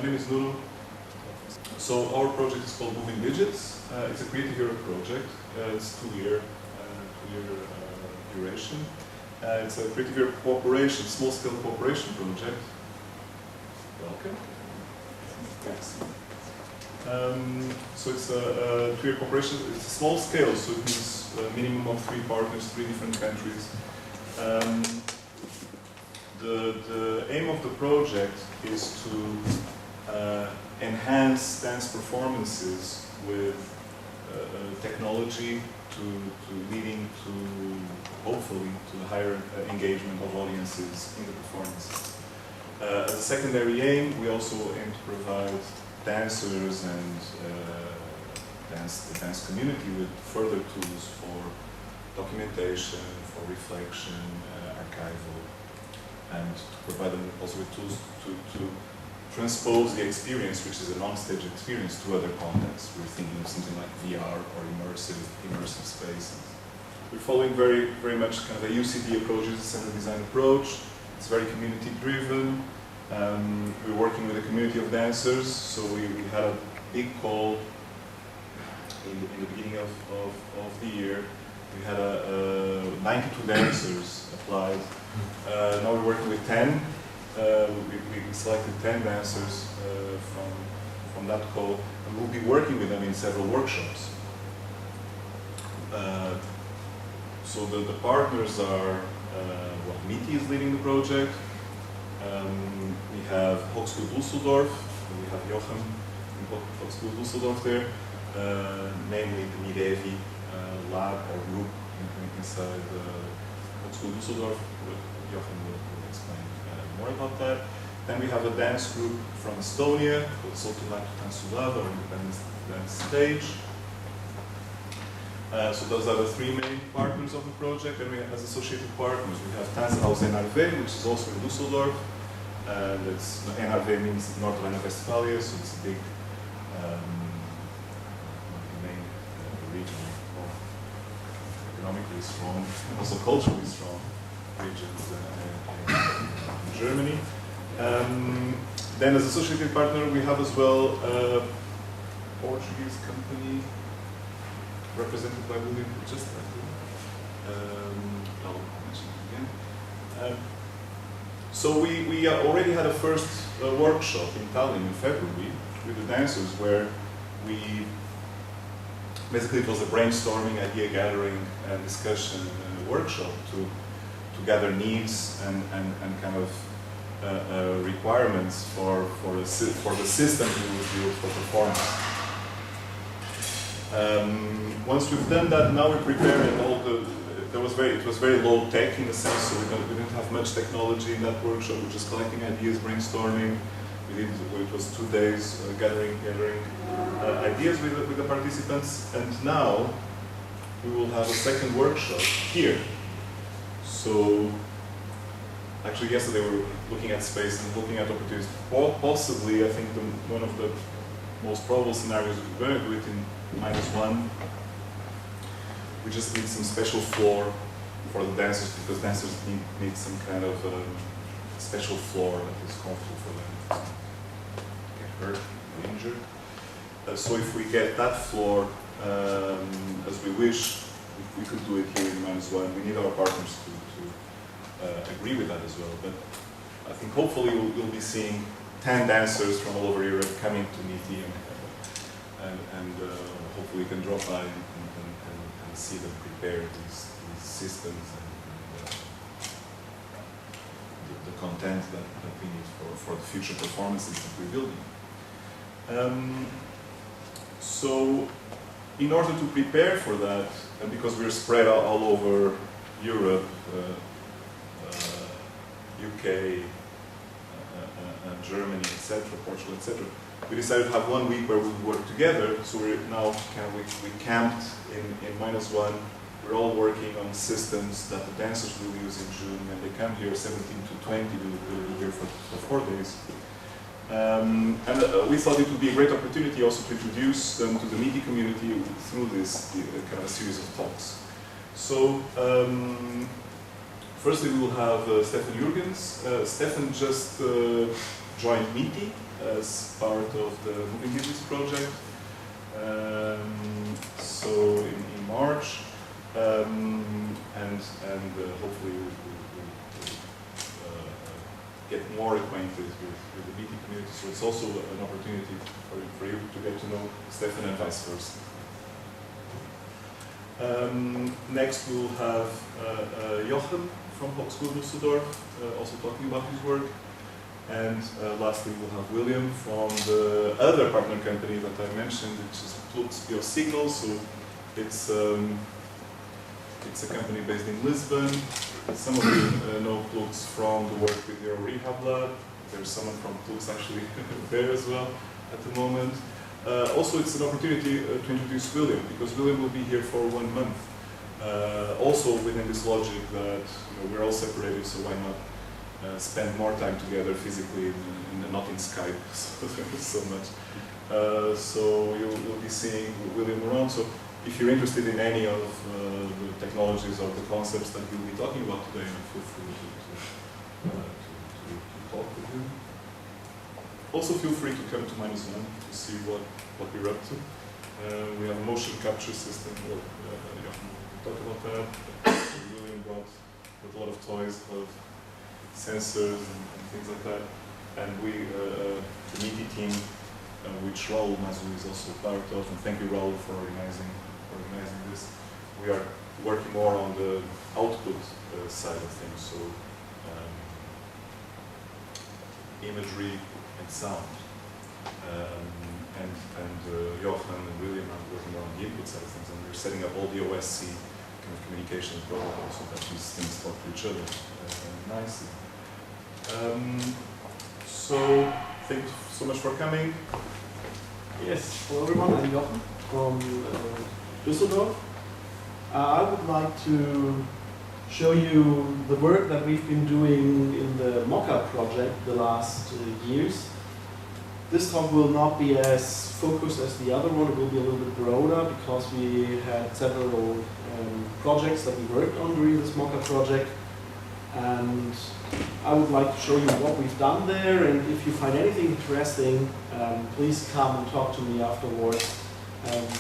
name is Muto. So our project is called Moving Digits. It's a Creative Europe project. It's two-year duration. It's a Creative Europe cooperation, small-scale cooperation project. Welcome. Thanks. So it's a two-year cooperation. It's a small scale, so it means a minimum of 3 partners, 3 different countries. The aim of the project is to enhance dance performances with technology to leading to, hopefully, to the higher engagement of audiences in the performances. As a secondary aim, we also aim to provide dancers and the dance community with further tools for documentation, for reflection, archival, and to provide them also with tools to transpose the experience, which is a non-stage experience, to other contexts. We're thinking of something like VR or immersive spaces. We're following very much kind of a UCD approach, a center design approach. It's very community-driven. We're working with a community of dancers, so we had a big call in the beginning of the year. We had 92 dancers applied. Now we're working with 10. We selected 10 dancers from that call, and we'll be working with them in several workshops. So the partners are, MITI is leading the project. We have Hochschule Düsseldorf, we have Joschen in Hochschule Düsseldorf there, namely the Mirevi lab or group inside Hochschule Düsseldorf. Jochen will explain more about that. Then we have a dance group from Estonia called Sotulat Tansulava, or Independent Dance Stage. So those are the 3 main partners of the project, and we have, as associated partners, we have Tanzhaus NRW, which is also in Düsseldorf. And it's, NRW means North Rhine-Westphalia, so it's a big main region, economically strong, and also culturally strong regions in Germany. Then as associated partner, we have as well a Portuguese company represented by William, just like I'll mention it again. So we already had a first workshop in Tallinn in February with the dancers, where we basically, it was a brainstorming, idea gathering, and discussion workshop to gather needs and kind of requirements for the system we would use for performance. Once we've done that, now we're preparing all the. It was very low tech in a sense, so we didn't have much technology in that workshop. We were just collecting ideas, brainstorming. It was 2 days gathering ideas with the participants, and now we will have a second workshop here. So actually yesterday we were looking at space and looking at opportunities. Possibly, I think one of the most probable scenarios, we're going to do it in -1. We just need some special floor for the dancers, because dancers need some kind of special floor that is comfortable for them to get hurt or injured. So if we get that floor as we wish, if we could do it here in -1, we need our partners to agree with that as well. But I think hopefully we'll be seeing 10 dancers from all over Europe coming to MITI, and hopefully we can drop by and see them prepare these systems and the content that we need for the future performances that we're building. So in order to prepare for that, and because we're spread all over Europe, UK, Germany, etc., Portugal, etc., we decided to have 1 week where we would work together. So we're now we camped in -1. We're all working on systems that the dancers will use in June. When they come here, 17 to 20, we'll be here for 4 days. And we thought it would be a great opportunity also to introduce them to the MITI community through this kind of a series of talks. So firstly, we will have Stefan Jurgens. Stefan just joined MITI as part of the Moving Images project. So in March, and hopefully we'll get more acquainted with the BT community. So it's also an opportunity for you to get to know Stefan and vice versa. Next we'll have Jochen from Hochschule Düsseldorf, also talking about his work. And lastly we'll have William from the other partner company that I mentioned, which is Plux Biosignal. So it's a company based in Lisbon. Some of you know Plux from the work with your rehab lab. There's someone from Plux actually there as well at the moment. Also, it's an opportunity to introduce William, because William will be here for 1 month. Also within this logic that we're all separated, so why not spend more time together physically and not in Skype so much. So you'll be seeing William around. So if you're interested in any of the technologies or the concepts that we'll be talking about today, feel free to talk with him. Also feel free to come to -1 to see what we're up to. We have a motion capture system. We'll talk about that. William brought a lot of toys, a lot of sensors and things like that. And we, the media team, which Raul Mazu is also part of, and thank you Raul for organizing this. We are working more on the output side of things, so imagery and sound. And Jochen and William are working more on the input side of things, and we're setting up all the OSC kind of communication protocols so that these things talk to each other nicely. So, thank you so much for coming. Yes, hello everyone, I'm Jochen from Düsseldorf. I would like to show you the work that we've been doing in the MOCCA-Project the last years. This talk will not be as focused as the other one, it will be a little bit broader because we had several projects that we worked on during this MOCCA-Project. And I would like to show you what we've done there, and if you find anything interesting, please come and talk to me afterwards.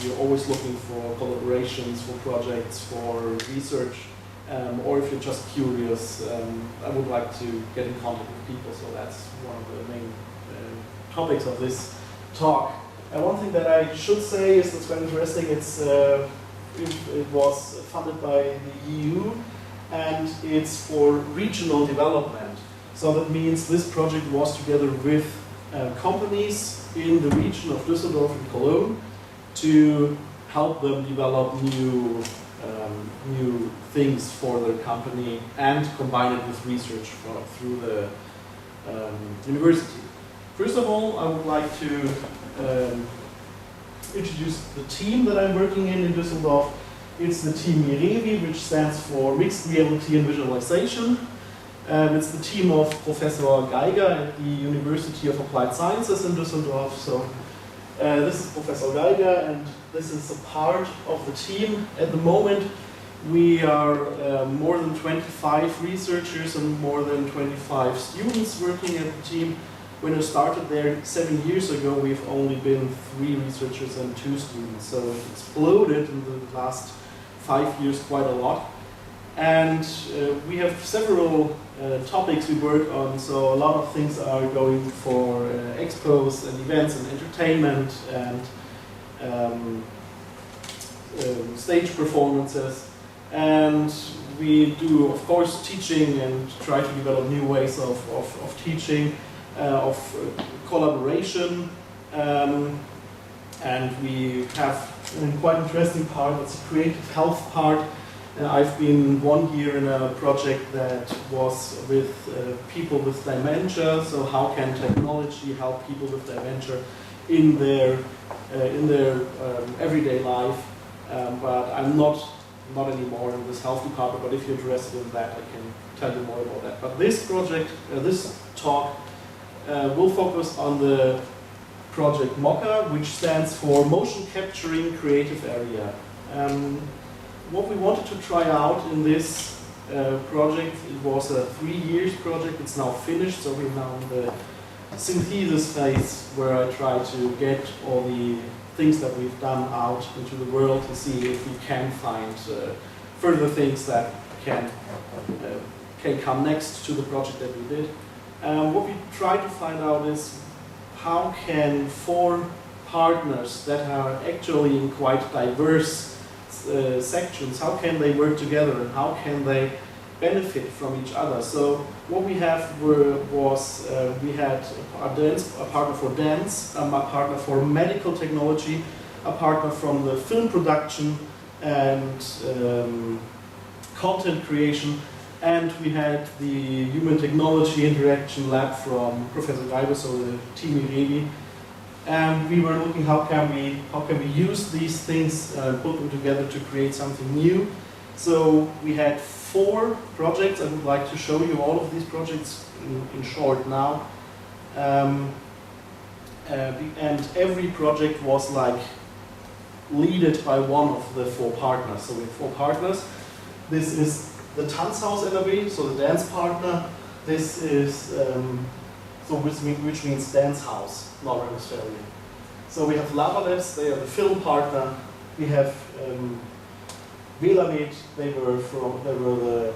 We're always looking for collaborations, for projects, for research, or if you're just curious, I would like to get in contact with people, so that's one of the main topics of this talk. One thing that I should say is that's quite interesting. It was funded by the EU, and it's for regional development. So that means this project was together with companies in the region of Düsseldorf and Cologne to help them develop new things for their company and combine it with research through the university. First of all, I would like to introduce the team that I'm working in Düsseldorf. It's the team MIREVI, which stands for Mixed Reality and Visualization. It's the team of Professor Geiger at the University of Applied Sciences in Düsseldorf. So this is Professor Geiger, and this is a part of the team. At the moment, we are more than 25 researchers and more than 25 students working at the team. When I started there 7 years ago, we've only been 3 researchers and 2 students. So it exploded in the last 5 years quite a lot. And we have several topics we work on. So a lot of things are going for expos and events and entertainment and stage performances. And we do, of course, teaching and try to develop new ways of teaching. Of collaboration, and we have a quite interesting part, it's a creative health part. I've been 1 year in a project that was with people with dementia, so how can technology help people with dementia in their everyday life, but I'm not anymore in this health department, but if you're interested in that, I can tell you more about that. But this project, this talk, we'll focus on the project MOCCA, which stands for Motion Capturing Creative Area. What we wanted to try out in this project, it was a 3 years project, it's now finished, so we're now in the synthesis phase where I try to get all the things that we've done out into the world to see if we can find further things that can come next to the project that we did. What we try to find out is how can 4 partners that are actually in quite diverse sections, how can they work together and how can they benefit from each other. So what we have was we had a partner for dance, a partner for medical technology, a partner from the film production and content creation, and we had the human technology interaction lab from Professor Greiber, so the team Irevi. And we were looking how can we use these things, put them together to create something new. So we had 4 projects. I would like to show you all of these projects in short now. And every project was like leaded by one of the 4 partners. So we have 4 partners. This is the Tanzhaus NRW, so the dance partner. This is which means dance house, Northern Australia. So we have Lava Labs, they are the film partner. We have Velamed, they were the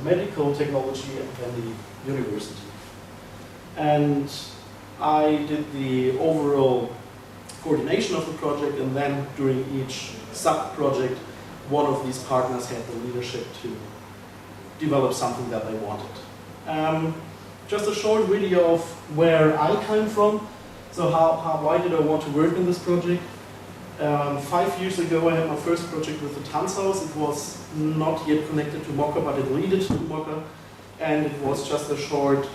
medical technology and then the university. And I did the overall coordination of the project, and then during each sub-project, one of these partners had the leadership to develop something that they wanted. Just a short video of where I came from. So why did I want to work in this project? 5 years ago I had my first project with the Tanzhaus. It was not yet connected to MOCCA, but it led to MOCCA. And it was just a short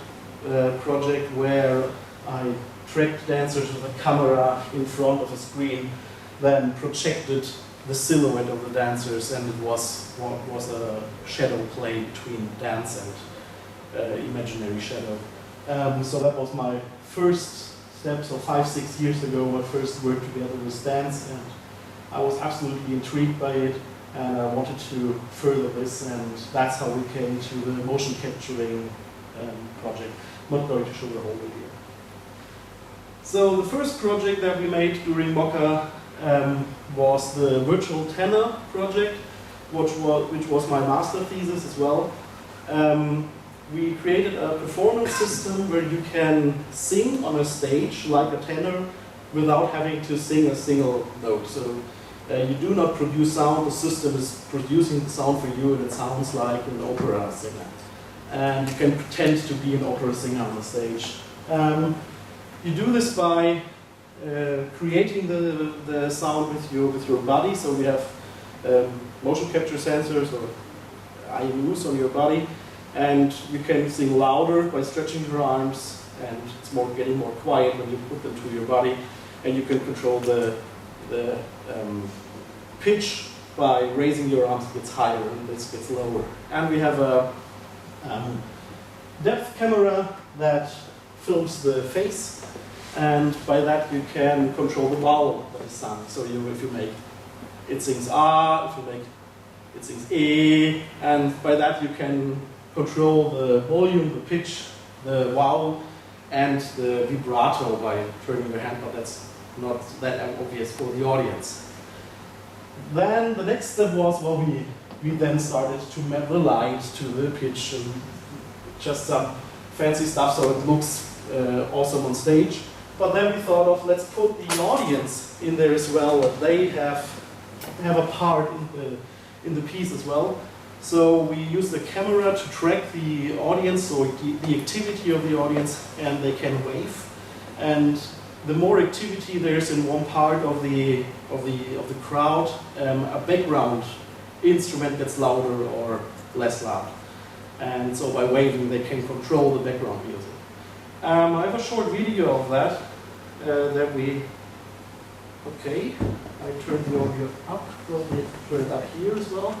project where I tracked dancers with a camera in front of a screen, then projected the silhouette of the dancers, and it was a shadow play between dance and imaginary shadow. So that was my first step. So 5-6 years ago, my first work together with dance, and I was absolutely intrigued by it, and I wanted to further this, and that's how we came to the motion capturing project. I'm not going to show the whole video. So the first project that we made during MOCCA was the virtual Tenor project, which was my master thesis as well. We created a performance system where you can sing on a stage like a tenor without having to sing a single note. So you do not produce sound, the system is producing the sound for you, and it sounds like an opera singer. And you can pretend to be an opera singer on the stage. You do this by creating the sound with your body. So we have motion capture sensors or IMUs on your body. And you can sing louder by stretching your arms, and it's getting more quiet when you put them to your body. And you can control the pitch by raising your arms. It gets higher and this gets lower. And we have a depth camera that films the face, and by that you can control the vowel that is sung. So if you make it sings ah, if you make it sings e, and by that you can control the volume, the pitch, the vowel, and the vibrato by turning your hand, but that's not that obvious for the audience. Then the next step was, well, we then started to map the light to the pitch and just some fancy stuff so it looks awesome on stage. But then we thought of, let's put the audience in there as well, that they have a part in the piece as well. So we use the camera to track the audience, so the activity of the audience, and they can wave. And the more activity there's in one part of the crowd, a background instrument gets louder or less loud. And so by waving, they can control the background music. I have a short video of that. Okay, I turned the audio up. Probably turn it up here as well.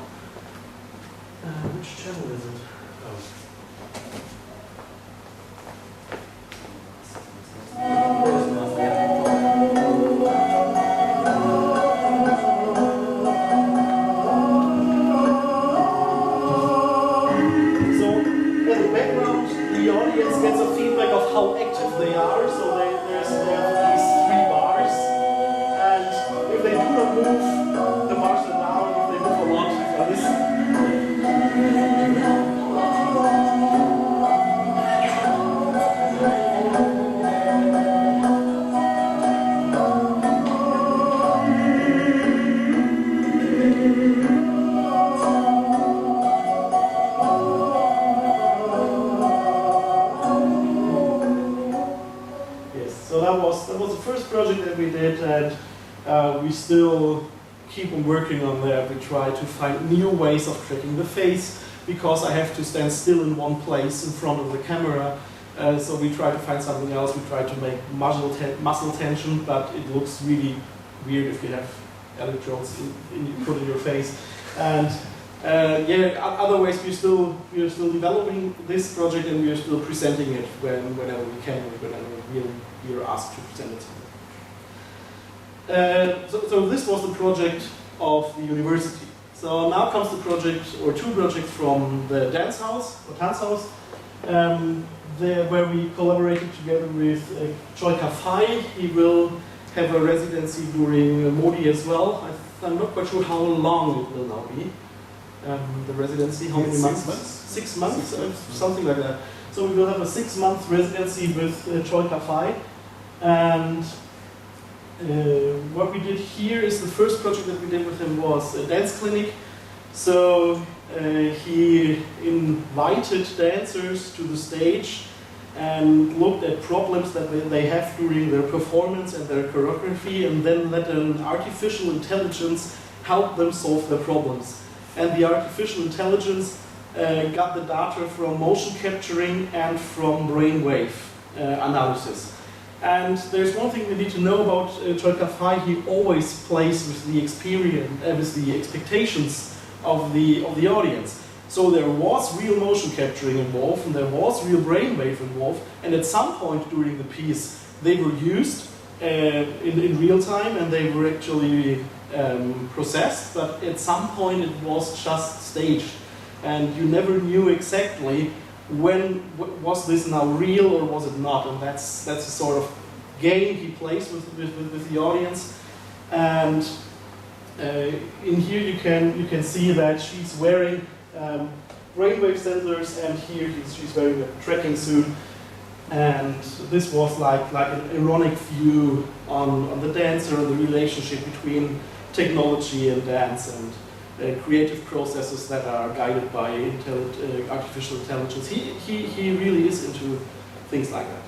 Which channel is it? So, in the background, the audience gets a feedback of how active they are. was the first project that we did, and we still keep on working on that. We try to find new ways of tracking the face, because I have to stand still in one place in front of the camera. So we try to find something else. We try to make muscle tension, but it looks really weird if you have electrodes put in your face. And yeah, other ways we are still developing this project, and we are still presenting it whenever we can, whenever we are asked to present it. So this was the project of the university. So now comes the project, or two projects from the dance house, or Tanzhaus, where we collaborated together with Joschen. He will have a residency during Modi as well. I'm not quite sure how long it will now be. The residency, how many months? 6 months, something like that. So we will have a 6-month residency with Joschen. And what we did here is the first project that we did with him was a dance clinic. So he invited dancers to the stage and looked at problems that they have during their performance and their choreography, and then let an artificial intelligence help them solve their problems. And the artificial intelligence got the data from motion capturing and from brainwave analysis. And there's one thing we need to know about Joschen. He always plays with the experience, with the expectations of the audience. So there was real motion capturing involved, and there was real brainwave involved, and at some point during the piece they were used in real time, and they were actually processed, but at some point it was just staged, and you never knew exactly when was this now real or was it not, and that's a sort of game he plays with the audience. And in here you can see that she's wearing brainwave sensors, and here she's wearing a tracking suit. And this was like an ironic view on the dancer and the relationship between technology and dance, and creative processes that are guided by artificial intelligence. He really is into things like that.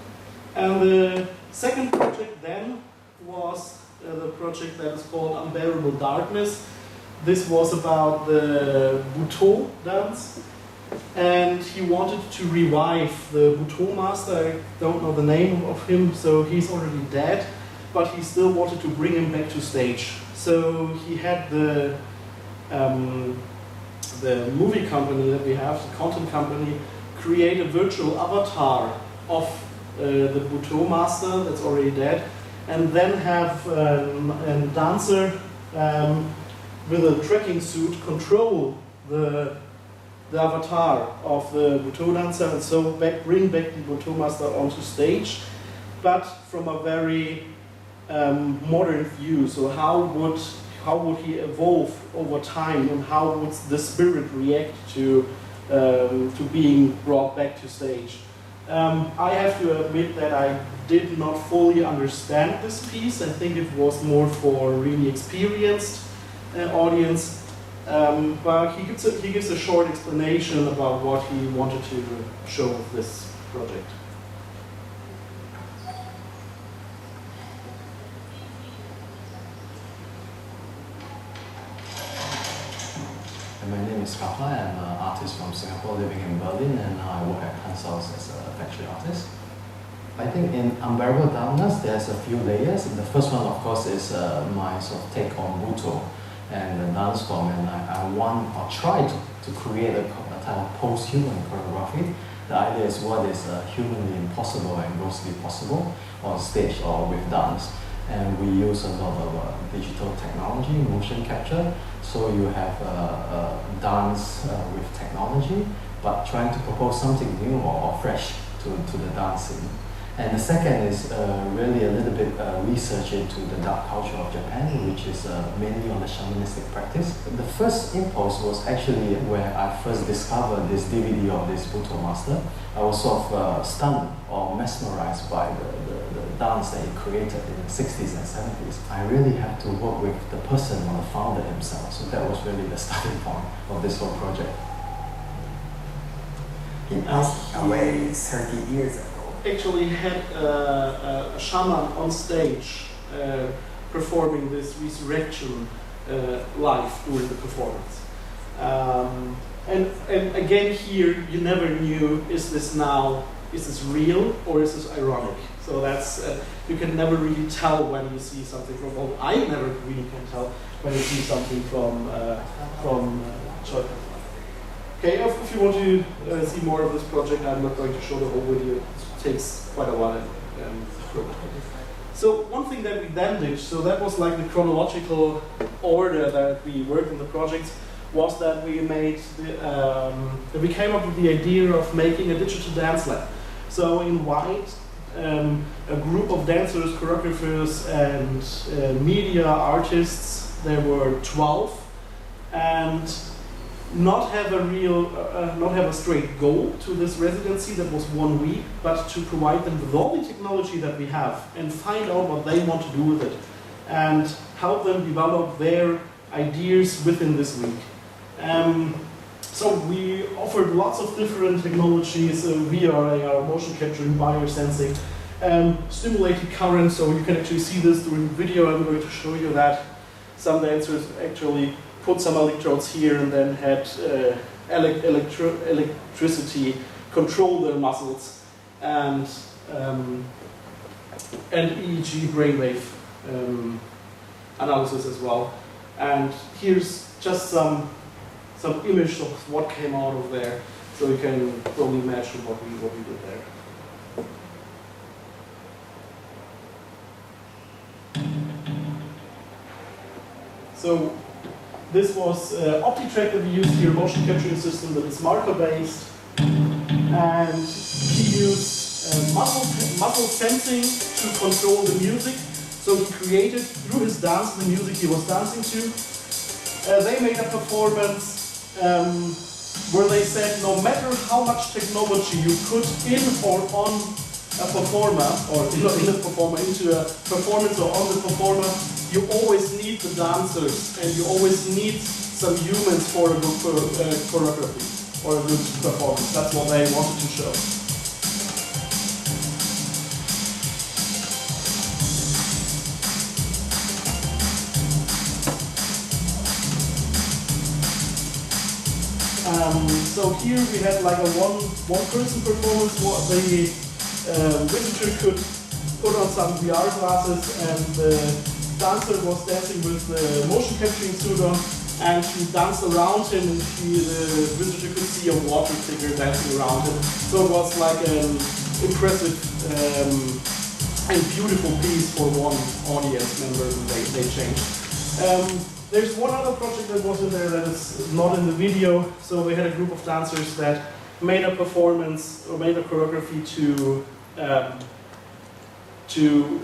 And the second project then was the project that is called Unbearable Darkness. This was about the Muto Dance, and he wanted to revive the Muto master. I don't know the name of him, so he's already dead, but he still wanted to bring him back to stage. So he had the movie company that we have, the content company, create a virtual avatar of the Muto master that's already dead, and then have a dancer with a tracking suit control the avatar of the Muto dancer, and so bring back the Muto master onto stage, but from a very modern view. So how would he evolve over time, and how would the spirit react to being brought back to stage? I have to admit that I did not fully understand this piece. I think it was more for really experienced audience, but he gives a short explanation about what he wanted to show with this project. My name is Kapla. I'm an artist from Singapore living in Berlin, and now I work at Tenor as a factory artist. I think in Unbearable Darkness there's a few layers. The first one, of course, is my sort of take on Muto and the dance form, and I want or try to create a type of post-human choreography. The idea is what is humanly impossible and grossly possible on stage or with dance. And we use a lot of digital technology, motion capture. So you have dance with technology, but trying to propose something new or fresh to the dancing. And the second is really a little bit research into the dark culture of Japan, which is mainly on the shamanistic practice. The first impulse was actually where I first discovered this DVD of this Muto master. I was sort of stunned or mesmerized by the dance that he created in the 60s and 70s. I really had to work with the person or the founder himself, so that was really the starting point of this whole project. He passed away 30 years ago. actually had a shaman on stage performing this resurrection live during the performance. And again here, you never knew, is this real or is this ironic? So that's, you can never really tell when you see something from, well, I never really can tell when you see something from Joschen. Okay, if you want to see more of this project, I'm not going to show the whole video, it takes quite a while. So one thing that we then did, so that was like the chronological order that we worked on the project, was that we made we came up with the idea of making a digital dance lab. So in White, a group of dancers, choreographers, and media artists, there were 12, and not have a straight goal to this residency that was 1 week, but to provide them with all the technology that we have and find out what they want to do with it and help them develop their ideas within this week. So we offered lots of different technologies, VR, motion capturing, biosensing, stimulated current, so you can actually see this during the video. I'm going to show you that. Some dancers actually put some electrodes here and then had electricity control their muscles, and EEG brainwave analysis as well. And here's just some image of what came out of there, so you can probably imagine what we did there. So this was OptiTrack that we used here, motion capturing system that is MACA based, and he used muscle sensing to control the music. So he created through his dance the music he was dancing to. They made a performance where they said no matter how much technology you put in or on a performer, or in a performer, into a performance or on the performer, you always need the dancers and you always need some humans for a good choreography or a good performance. That's what they wanted to show. So here we had like a one-person performance. The visitor could put on some VR glasses, and the dancer was dancing with the motion capturing suit on, and she danced around him, and the visitor could see a water figure dancing around him. So it was like an impressive and beautiful piece for one audience member. They changed. There's one other project that was in there that is not in the video. So we had a group of dancers that made a performance or made a choreography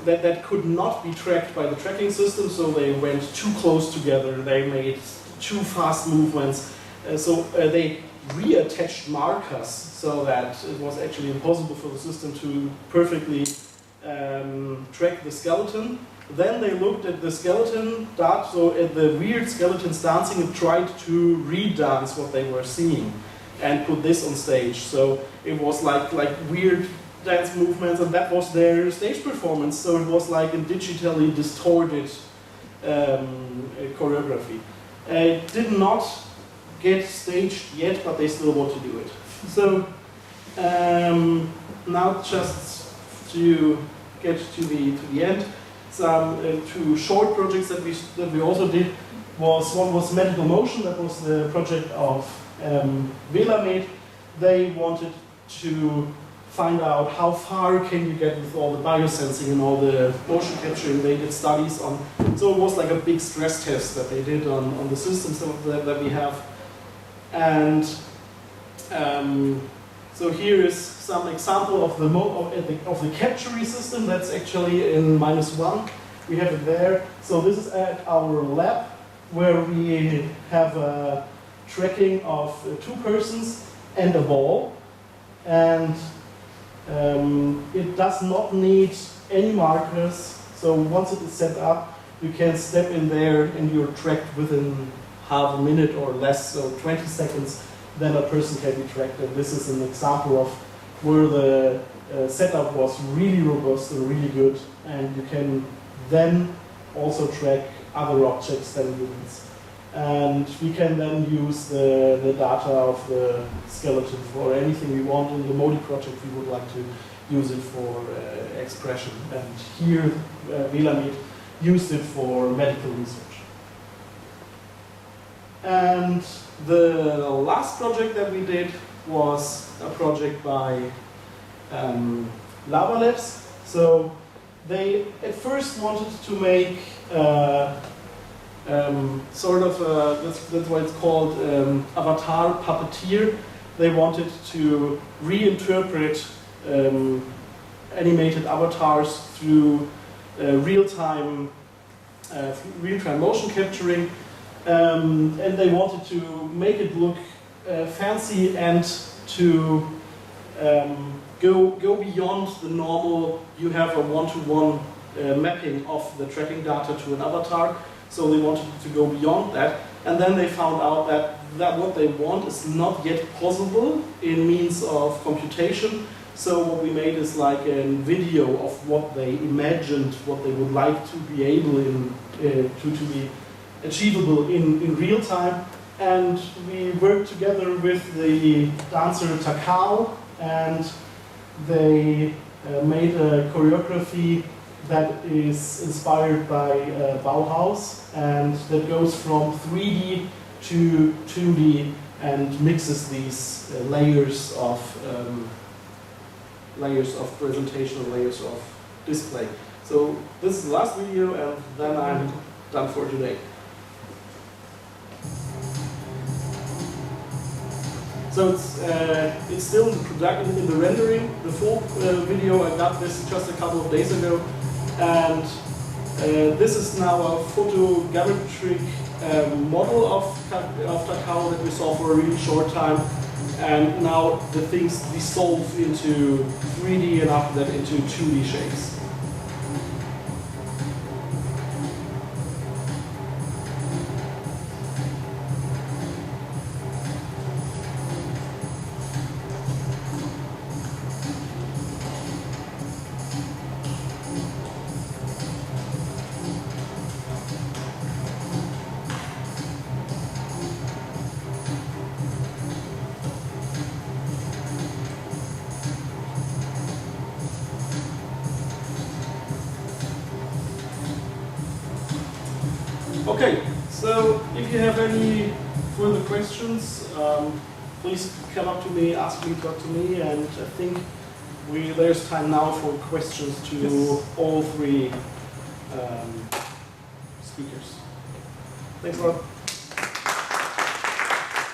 that could not be tracked by the tracking system. So they went too close together. They made too fast movements. So they reattached markers so that it was actually impossible for the system to perfectly track the skeleton. Then they looked at the skeleton dance, so at the weird skeletons dancing, and tried to re-dance what they were seeing and put this on stage. So it was like weird dance movements, and that was their stage performance. So it was like a digitally distorted choreography. It did not get staged yet, but they still want to do it. So now just to get to the end. Some two short projects that we also did one was Medical Motion. That was the project of Velamed. They wanted to find out how far can you get with all the biosensing and all the motion capturing. They did studies on, so it was like a big stress test that they did on the systems that we have. And so here is some example of the capturing system. That's actually in -1. We have it there. So this is at our lab where we have a tracking of 2 persons and a ball, and it does not need any markers. So once it is set up, you can step in there and you're tracked within half a minute or less, so 20 seconds. Then a person can be tracked, and this is an example of where the setup was really robust and really good, and you can then also track other objects than humans. And we can then use the data of the skeleton for anything we want. In the MOCCA-Project, we would like to use it for expression. And here, Velamed used it for medical research. And the last project that we did was a project by Lava Labs. So they at first wanted to make sort of, that's why it's called avatar puppeteer. They wanted to reinterpret animated avatars through real-time motion capturing, and they wanted to make it look fancy and to go beyond the normal. You have a one-to-one mapping of the tracking data to an avatar. So they wanted to go beyond that, and then they found out that what they want is not yet possible in means of computation. So what we made is like a video of what they imagined, what they would like to be able to be achievable in real time. And we worked together with the dancer Takao, and they made a choreography that is inspired by Bauhaus, and that goes from 3D to 2D and mixes these layers of presentation, layers of display. So this is the last video, and then I'm done for today. So it's still in the rendering. The full video, I got this just a couple of days ago. And this is now a photogrammetric model of Takao that we saw for a really short time. And now the things dissolve into 3D and after that into 2D shapes. Okay, so if you have any further questions, please come up to me, ask me, talk to me, and I think there's time now for questions to all three speakers. Thanks a lot.